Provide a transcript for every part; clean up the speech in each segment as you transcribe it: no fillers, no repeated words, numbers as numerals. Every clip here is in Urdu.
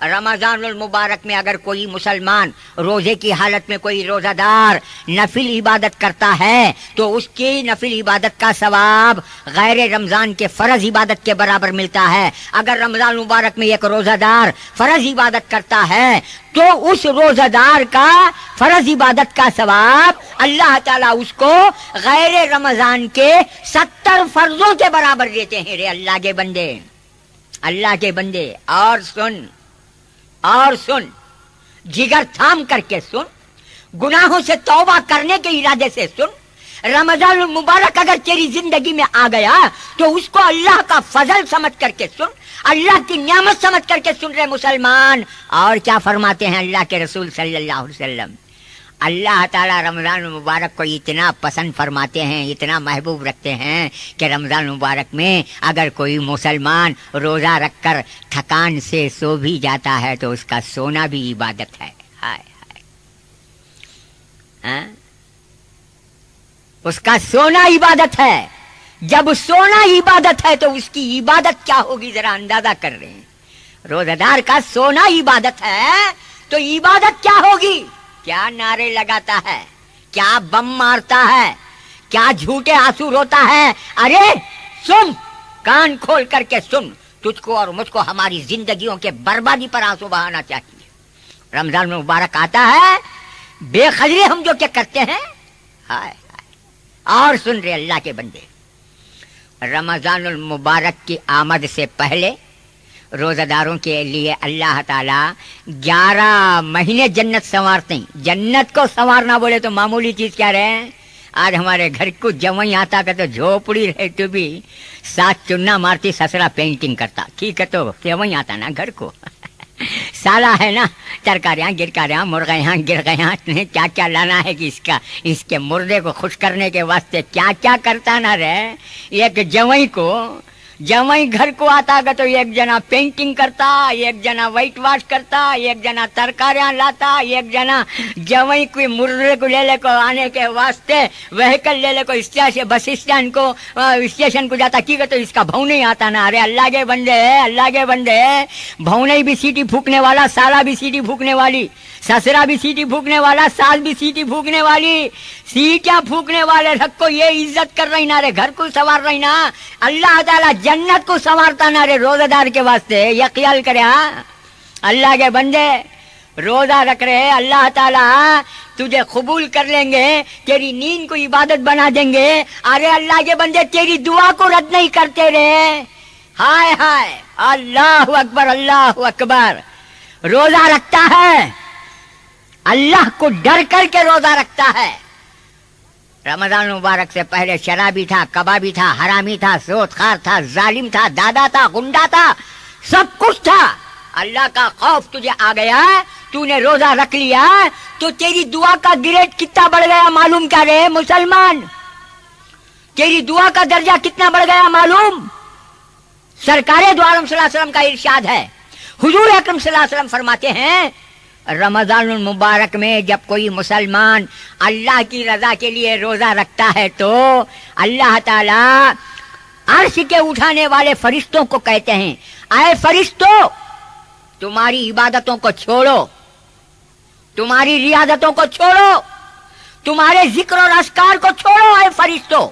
رمضان المبارک میں اگر کوئی مسلمان روزے کی حالت میں کوئی روزہ دار نفل عبادت کرتا ہے تو اس کی نفل عبادت کا ثواب غیر رمضان کے فرض عبادت کے برابر ملتا ہے۔ اگر رمضان المبارک میں ایک روزہ دار فرض عبادت کرتا ہے تو اس روزہ دار کا فرض عبادت کا ثواب اللہ تعالیٰ اس کو غیر رمضان کے 70 فرضوں کے برابر دیتے ہیں۔ رے اللہ کے بندے، اللہ کے بندے، اور سن جگر تھام کر کے سن، گناہوں سے توبہ کرنے کے ارادے سے سن۔ رمضان المبارک اگر تیری زندگی میں آ گیا تو اس کو اللہ کا فضل سمجھ کر کے سن، اللہ کی نعمت سمجھ کر کے سن رہے مسلمان۔ اور کیا فرماتے ہیں اللہ کے رسول صلی اللہ علیہ وسلم؟ اللہ تعالیٰ رمضان المبارک کو اتنا پسند فرماتے ہیں، اتنا محبوب رکھتے ہیں کہ رمضان المبارک میں اگر کوئی مسلمان روزہ رکھ کر تھکان سے سو بھی جاتا ہے تو اس کا سونا بھی عبادت ہے۔ ہائے ہائے، اس کا سونا عبادت ہے۔ جب سونا عبادت ہے تو اس کی عبادت کیا ہوگی ذرا اندازہ کر رہے ہیں۔ روزہ دار کا سونا عبادت ہے تو عبادت کیا ہوگی؟ کیا نعرے لگاتا ہے، کیا بم مارتا ہے، کیا جھوٹے آنسو روتا ہے۔ ارے سن، کان کھول کر کے سن، تجھ کو اور مجھ کو ہماری زندگیوں کے بربادی پر آنسو بہانا چاہیے۔ رمضان مبارک آتا ہے، بے خبری ہم جو کیا کرتے ہیں۔ ہائے اور سن رہے اللہ کے بندے، رمضان المبارک کی آمد سے پہلے روزہ داروں کے لیے اللہ تعالیٰ 11 مہینے جنت سنوارتے ہیں۔ جنت کو سنوارنا بولے تو معمولی چیز کیا رہے؟ آج ہمارے گھر کو جوئی آتا کہ تو جھوپڑی رہے تو بھی ساتھ چننا مارتی سسرا پینٹنگ کرتا، ٹھیک ہے تو جوئی آتا نا گھر کو سالا ہے نا، ترکاریاں گر کاریاں مرغے یہاں گر گئے یہاں، کیا کیا لانا ہے کہ اس کے مردے کو خوش کرنے کے واسطے کیا کیا کرتا نہ رہے۔ ایک جوئی گھر کو آتا گا تو ایک جنا پینٹنگ کرتا، ایک جنا وائٹ واش کرتا، ایک جنا ترکاریاں لاتا، ایک جنا جوئی کوئی مردے کو لے لے کو آنے کے واسطے وہیکل لے لے کو بس اسٹیشن کو جاتا، کی تو اس کا بھاؤ نہیں آتا نا۔ ارے اللہ کے بندے، اللہ کے بندے، بھاؤ بھی سیٹی پھونکنے والا، سالا بھی سیٹی پھونکنے والی، سسرا بھی سیٹی پھونکنے والا، ساس بھی سیٹی پھونکنے والی، سیٹیاں پھونکنے والے رکھ کو یہ عزت کر رہی نا رے، گھر کو سنوار رہی نا۔ اللہ تعالیٰ جنت کو سنوارتا نا رے روزہ دار کے واسطے، یہ خیال کرے۔ ہاں اللہ کے بندے، روزہ رکھ رہے، اللہ تعالیٰ تجھے قبول کر لیں گے، تیری نیند کو عبادت بنا دیں گے۔ ارے اللہ کے بندے تیری دعا کو رد نہیں کرتے رہے۔ ہائے ہائے، اللہ اکبر، اللہ اکبر۔ روزہ رکھتا ہے، اللہ کو ڈر کر کے روزہ رکھتا ہے۔ رمضان مبارک سے پہلے شرابی تھا، کبابی تھا، حرامی تھا، سود خار تھا، ظالم تھا، دادا تھا، گنڈا تھا، سب کچھ تھا۔ اللہ کا خوف تجھے آ گیا، تو نے روزہ رکھ لیا تو تیری دعا کا گریڈ کتنا بڑھ گیا معلوم کیا رہے مسلمان؟ تیری دعا کا درجہ کتنا بڑھ گیا معلوم؟ سرکار دو عالم صلی اللہ علیہ وسلم کا ارشاد ہے، حضور اکرم صلی اللہ علیہ وسلم فرماتے ہیں رمضان المبارک میں جب کوئی مسلمان اللہ کی رضا کے لیے روزہ رکھتا ہے تو اللہ تعالیٰ عرش کے اٹھانے والے فرشتوں کو کہتے ہیں، اے فرشتوں تمہاری عبادتوں کو چھوڑو، تمہاری ریاضتوں کو چھوڑو، تمہارے ذکر اور اذکار کو چھوڑو۔ اے فرشتوں،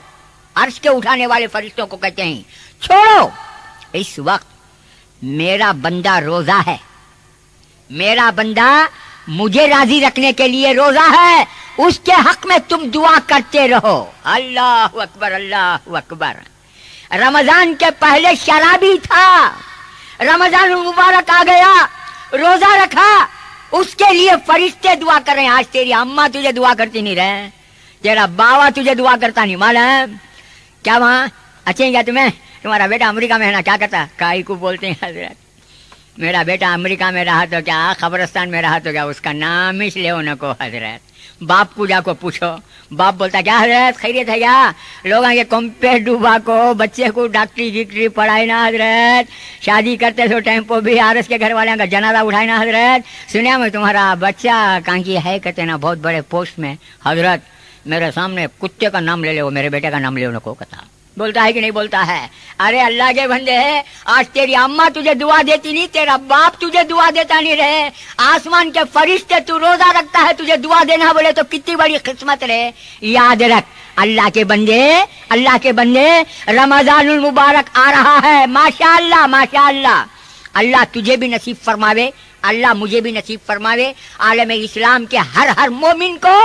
عرش کے اٹھانے والے فرشتوں کو کہتے ہیں چھوڑو، اس وقت میرا بندہ روزہ ہے، میرا بندہ مجھے راضی رکھنے کے لیے روزہ ہے، اس کے حق میں تم دعا کرتے رہو۔ اللہ اکبر، اللہ اکبر۔ رمضان کے پہلے شرابی تھا، رمضان المبارک آ گیا، روزہ رکھا، اس کے لیے فرشتے دعا کر رہے ہیں۔ آج تیری اماں تجھے دعا کرتی نہیں رہے، تیرا باوا تجھے دعا کرتا نہیں معلوم کیا؟ وہاں اچھے گیا تمہیں، تمہارا بیٹا امریکہ میں ہے نا، کیا کرتا؟ کائی کو بولتے ہیں حضرت، میرا بیٹا امریکہ میں رہا تو کیا، قبرستان میں رہا تو کیا، اس کا نام اس لے ان کو حضرت۔ باپ کو جا کو پوچھو، باپ بولتا کیا حضرت خیریت ہے کیا؟ لوگوں کے کمپیر ڈوبا کو بچے کو ڈاکٹری گیٹری پڑھائے نا حضرت، شادی کرتے تو ٹیمپو بھی آرس کے گھر والے کا جنازہ اٹھائے نا حضرت۔ سنیا میں تمہارا بچہ کہاں کی ہے کہتے نا بہت بڑے پوسٹ میں، حضرت میرے سامنے کتے کا نام لے لے، وہ میرے بیٹے کا نام لے ان کو کہتا بولتا ہے کہ نہیں بولتا ہے؟ ارے اللہ کے بندے، آج تیری اماں تجھے دعا دیتی نہیں، تیرا باپ تجھے دعا دیتا نہیں رہے، آسمان کے فرشتے تو روزہ رکھتا ہے تجھے دعا دینا بولے تو کتنی بڑی قسمت رہے۔ یاد رکھ اللہ کے بندے، اللہ کے بندے، رمضان المبارک آ رہا ہے، ماشاءاللہ ماشاءاللہ، اللہ تجھے بھی نصیب فرماوے، اللہ مجھے بھی نصیب فرماوے، عالم اسلام کے ہر مومن کو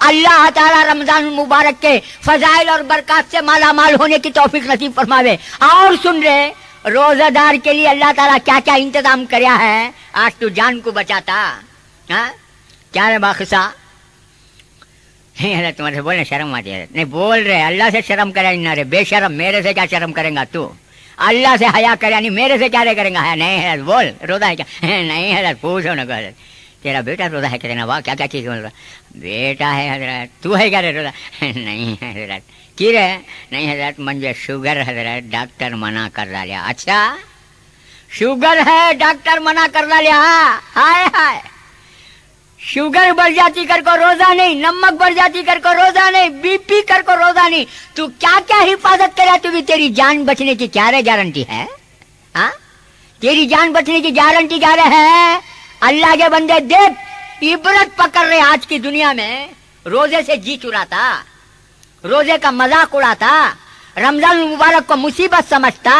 اللہ تعالی رمضان المبارک کے فضائل اور برکات سے مالا مال ہونے کی توفیق نصیب فرماوے۔ اور سن رہے روزہ دار کے لیے اللہ تعالیٰ کیا کیا انتظام کریا ہے۔ آج تو جان کو بچاتا، ہاں کیا رے باخصا حضرت تمہارے بولنے شرم آتی ہے؟ نہیں بول رہے اللہ سے شرم کرے نہ رے، بے شرم، میرے سے کیا شرم کریں گا تو؟ اللہ سے حیا کرے یعنی میرے سے کیا رے کریں گا؟ نہیں حضرت بول روزہ ہے کیا؟ نہیں حضرت پوچھو نہ حضرت تیرا بیٹا روزہ ہے کہتے واہ کیا کیا چیز بول رہا؟ بیٹا ہے حضرت، تو ہے کیا رے روزہ؟ نہیں حضرت کی رہے؟ نہیں حضرت مجھے شوگر حضرت ڈاکٹر منع کر ڈالیا۔ اچھا شوگر ہے ڈاکٹر منع کر ڈالیا؟ ہائے ہائے، شوگر بڑھ جاتی کر کو روزہ نہیں، نمک بڑھ جاتی کر کو روزہ نہیں، بی پی کر کو روزہ نہیں، تو کیا کیا حفاظت کرے؟ تو بھی تیری جان بچنے کی کیا رے گارنٹی ہے؟ ہاں تیری جان بچنے کی گارنٹی کیا رے ہے؟ اللہ کے بندے دیکھ عبرت پکڑ رہے آج کی دنیا میں، روزے سے جی چراتا، روزے کا مذاق اڑاتا، رمضان المبارک کو مصیبت سمجھتا۔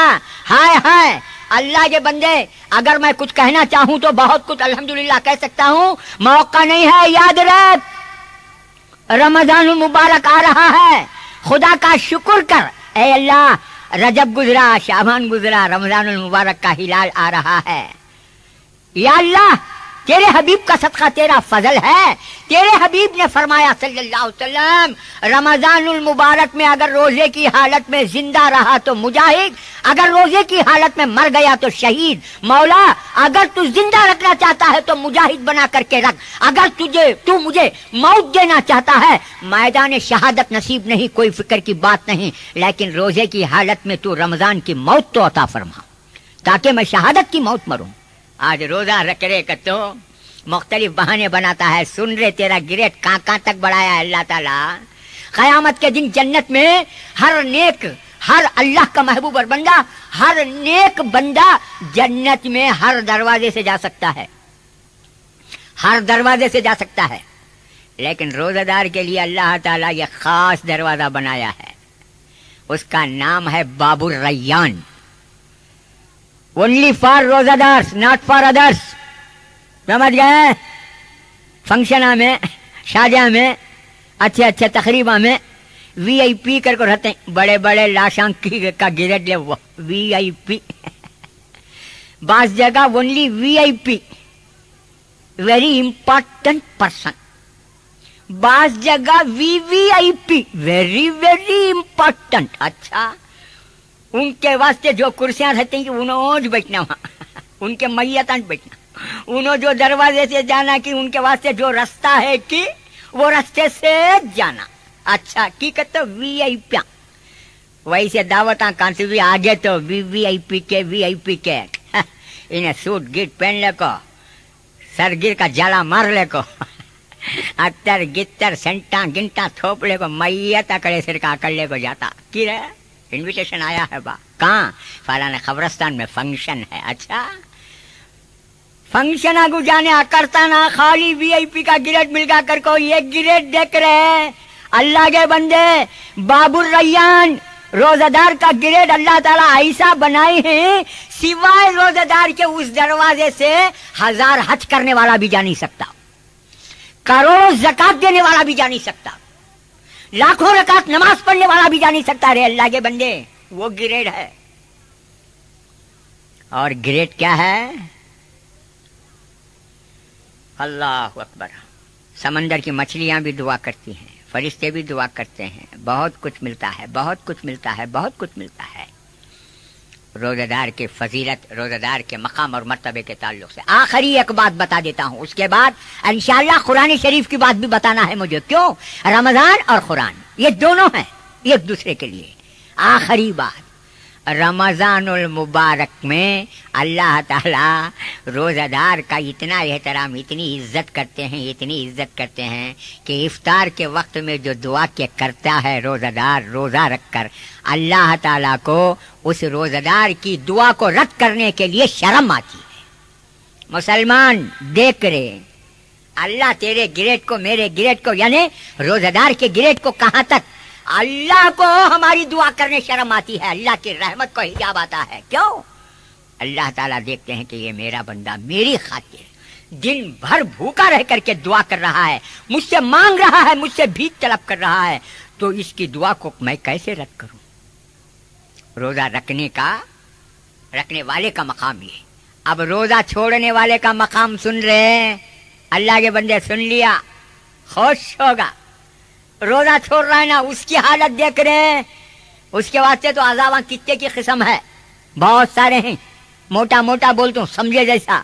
ہائے ہائے اللہ کے بندے، اگر میں کچھ کہنا چاہوں تو بہت کچھ الحمدللہ کہہ سکتا ہوں، موقع نہیں ہے۔ یاد رکھ رمضان المبارک آ رہا ہے، خدا کا شکر کر، اے اللہ رجب گزرا، شعبان گزرا، رمضان المبارک کا ہلال آ رہا ہے۔ یا اللہ تیرے حبیب کا صدقہ تیرا فضل ہے، تیرے حبیب نے فرمایا صلی اللہ علیہ وسلم رمضان المبارک میں اگر روزے کی حالت میں زندہ رہا تو مجاہد، اگر روزے کی حالت میں مر گیا تو شہید۔ مولا اگر تو زندہ رکھنا چاہتا ہے تو مجاہد بنا کر کے رکھ، اگر تو مجھے موت دینا چاہتا ہے میدان شہادت نصیب نہیں، کوئی فکر کی بات نہیں، لیکن روزے کی حالت میں تو رمضان کی موت تو عطا فرما تاکہ میں شہادت کی موت مروں۔ آج روزہ رکھ رے کہ تو مختلف بہانے بناتا ہے، سن رہے تیرا گریٹ کہاں تک بڑھایا ہے اللہ تعالیٰ۔ قیامت کے دن جنت میں ہر نیک، ہر اللہ کا محبوب اور بندہ، ہر نیک بندہ جنت میں ہر دروازے سے جا سکتا ہے، ہر دروازے سے جا سکتا ہے، لیکن روزہ دار کے لیے اللہ تعالیٰ یہ خاص دروازہ بنایا ہے، اس کا نام ہے باب الریان۔ اونلی فار روزہ دارس، ناٹ فار ادرس، سمجھ گئے؟ فنکشنہ میں، شادیاں میں، اچھے اچھے تقریبا میں وی آئی پی کر کو رہتے ہیں، بڑے بڑے لاشاں کا گریڈ لے وہ وی آئی پی، بعض جگہ only V I P very important person, بعض جگہ V I P very very important. اچھا ان کے واسطے جو کرسیاں رہتی ہیں انہوں بیٹھنا وہاں، ان کے میتاں بیٹھنا، انہوں جو دروازے سے جانا کہ ان کے واسطے جو رستہ ہے کہ وہ رستے سے جانا۔ اچھا کی کہتے وی آئی پی، ویسے دعوتاں کہاں سے بھی آگے تو وی آئی پی کے انہیں سوٹ گیٹ پہن لے کو، سرگیر کا جالا مار لے کو، اتر گتر سینٹاں گنٹاں تھوپ لے کو، میت اکڑے سر کا اکڑ لے کو جاتا کی رہے انویٹیشن آیا ہے با کہاں فلاں قبرستان میں فنکشن ہے۔ اچھا فنکشن کو جانے کرتا نا خالی وی آئی پی کا گریڈ مل گا کر کو، یہ گریڈ دیکھ رہے اللہ کے بندے باب الریان روزہ دار کا گریڈ اللہ تعالیٰ ایسا بنائی ہے، سوائے روزہ دار کے اس دروازے سے 1000 حج کرنے والا بھی جا نہیں سکتا، کروڑوں زکات دینے والا بھی جا نہیں سکتا، لاکھوں رکعت نماز پڑھنے والا بھی جا نہیں سکتا۔ رے اللہ کے بندے وہ گریڈ ہے، اور گریڈ کیا ہے؟ اللہ اکبر، سمندر کی مچھلیاں بھی دعا کرتی ہیں، فرشتے بھی دعا کرتے ہیں، بہت کچھ ملتا ہے، بہت کچھ ملتا ہے، بہت کچھ ملتا ہے روزہ دار کے فضیلت، روزہ دار کے مقام اور مرتبے کے تعلق سے۔ آخری ایک بات بتا دیتا ہوں، اس کے بعد انشاءاللہ قرآن شریف کی بات بھی بتانا ہے مجھے، کیوں رمضان اور قرآن یہ دونوں ہیں ایک دوسرے کے لیے۔ آخری بات رمضان المبارک میں اللہ تعالیٰ روزہ دار کا اتنا احترام، اتنی عزت کرتے ہیں کہ افطار کے وقت میں جو دعا کے کرتا ہے روزہ دار روزہ رکھ کر، اللہ تعالیٰ کو اس روزہ دار کی دعا کو رد کرنے کے لیے شرم آتی ہے۔ مسلمان دیکھ رہے، اللہ تیرے گریڈ کو، میرے گریڈ کو، یعنی روزہ دار کے گریڈ کو کہاں تک اللہ کو ہماری دعا کرنے شرم آتی ہے، اللہ کی رحمت کو حجاب آتا ہے۔ کیوں؟ اللہ تعالیٰ دیکھتے ہیں کہ یہ میرا بندہ میری خاطر دن بھر بھوکا رہ کر کے دعا کر رہا ہے، مجھ سے مانگ رہا ہے، مجھ سے بھیک طلب کر رہا ہے، تو اس کی دعا کو میں کیسے رد کروں؟ روزہ رکھنے والے کا مقام یہ۔ اب روزہ چھوڑنے والے کا مقام سن رہے ہیں، اللہ کے بندے سن لیا، خوش ہوگا۔ روزہ چھوڑ رہا ہے نا، اس کی حالت دیکھ رہے ہیں، اس کے واسطے تو عذاباں کتے کی قسم ہے، بہت سارے ہیں، موٹا موٹا بولتا ہوں سمجھے جیسا۔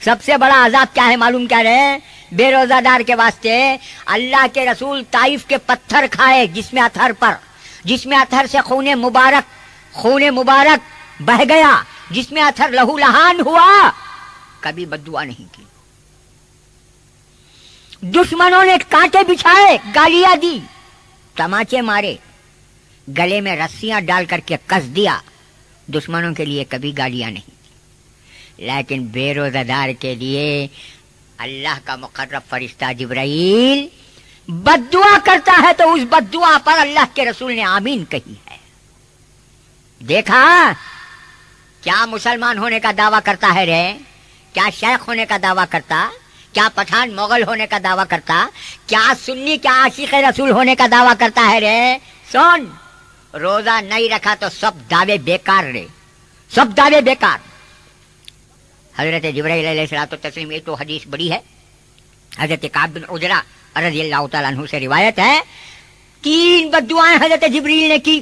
سب سے بڑا عذاب کیا ہے معلوم کیا رہے؟ بے روزہ دار کے واسطے اللہ کے رسول طائف کے پتھر کھائے جس میں اتھر سے خون مبارک بہ گیا، جس میں اتھر لہو لہان ہوا، کبھی بددعا نہیں کی۔ دشمنوں نے کانٹے بچھائے، گالیاں دی، تماچے مارے، گلے میں رسیاں ڈال کر کے کس دیا، دشمنوں کے لیے کبھی گالیاں نہیں دی۔ لیکن بے روزہ دار کے لیے اللہ کا مقرب فرشتہ جبرائیل بددعا کرتا ہے تو اس بددعا پر اللہ کے رسول نے آمین کہی ہے۔ دیکھا کیا مسلمان ہونے کا دعویٰ کرتا ہے رے؟ کیا شیخ ہونے کا دعویٰ کرتا؟ کیا پٹھان مغل ہونے کا دعویٰ کرتا؟ کیا سنی، کیا عاشق رسول ہونے کا دعویٰ کرتا ہے رے؟ سن، روزہ نہیں رکھا تو سب دعوے بیکار رے، سب دعوے بیکار۔ حضرت جبرائیل علیہ الصلوۃ والتسلیم، یہ تو حدیث بڑی ہے، حضرت کعب بن عجرہ رضی اللہ تعالیٰ عنہ سے روایت ہے، 3 بددعائیں حضرت جبرائیل نے کی۔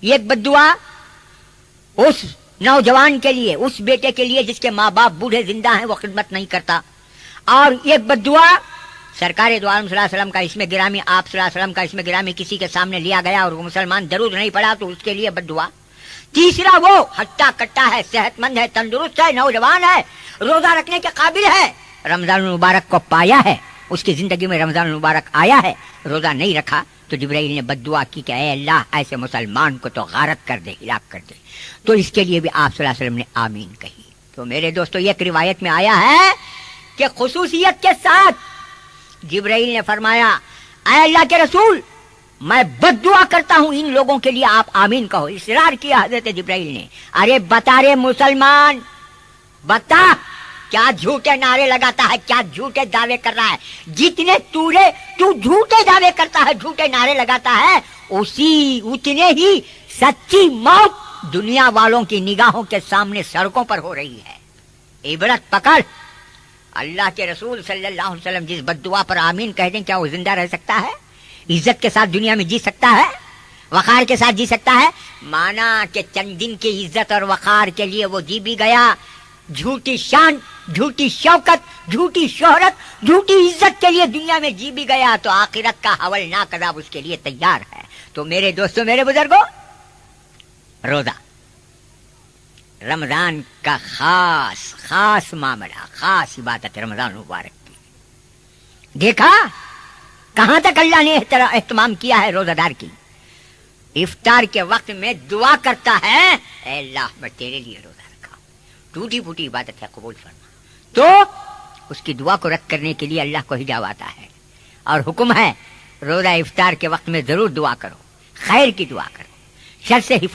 ایک بددعا اس نوجوان کے لیے، اس بیٹے کے لیے جس کے ماں باپ بوڑھے زندہ ہیں، وہ خدمت نہیں کرتا، اور ایک بددعا سرکار دو عالم صلی اللہ علیہ وسلم کا اسم گرامی، آپ صلی اللہ علیہ وسلم کا اسم گرامی کسی کے سامنے لیا گیا اور وہ مسلمان درود نہیں پڑھا تو اس کے لیے بددعا۔ تیسرا وہ ہٹا کٹا ہے، صحت مند ہے، تندرست ہے، نوجوان ہے، روزہ رکھنے کے قابل ہے، رمضان المبارک کو پایا ہے، اس کی زندگی میں رمضان المبارک آیا ہے، روزہ نہیں رکھا تو جبرائیل نے بددعا کی کہ اے اللہ ایسے مسلمان کو تو غارت کر دے، ہلاک کر دے، تو اس کے لیے بھی آپ صلی اللہ علیہ وسلم نے آمین کہی۔ تو میرے دوستو، ایک روایت میں آیا ہے کہ خصوصیت کے ساتھ جبرائیل نے فرمایا اے اللہ کے رسول، میں بددعا کرتا ہوں ان لوگوں کے لیے، آپ آمین کہو۔ اصرار کیا حضرت جبرائیل نے، ارے بتا رے مسلمان، بتا کیا جھوٹے نعرے لگاتا ہے، کیا جھوٹے دعوے کر رہا ہے، جتنے تو جھوٹے دعوے کرتا ہے، جھوٹے نعرے لگاتا ہے، اتنے ہی سچی موت دنیا والوں کی نگاہوں کے سامنے سڑکوں پر ہو رہی ہے۔ عبرت پکڑ، اللہ کے رسول صلی اللہ علیہ وسلم جس بددعا پر آمین کہہ دیں، کیا وہ زندہ رہ سکتا ہے؟ عزت کے ساتھ دنیا میں جی سکتا ہے؟ وقار کے ساتھ جی سکتا ہے؟ مانا کہ چند دن کی عزت اور وقار کے لیے وہ جی بھی گیا، جھوٹی شان، جھوٹی شوکت، جھوٹی شہرت، جھوٹی عزت کے لیے دنیا میں جی بھی گیا تو آخرت کا ہولناک عذاب اس کے لیے تیار ہے۔ تو میرے دوستو، میرے بزرگوں، روزہ رمضان کا خاص معاملہ، خاص عبادت رمضان مبارک کی۔ دیکھا کہاں تک اللہ نے اہتمام کیا ہے روزہ دار کی؟ افطار کے وقت میں دعا کرتا ہے، اے اللہ میں تیرے لیے روزہ رکھا، ٹوٹی پھوٹی عبادت ہے، قبول فرما۔ تو اس کی دعا کو رد کرنے کے لیے اللہ کو حجاب آتا ہے اور حکم ہے روزہ افطار کے وقت میں ضرور دعا کرو، خیر کی دعا کرو، شر سے حفاظت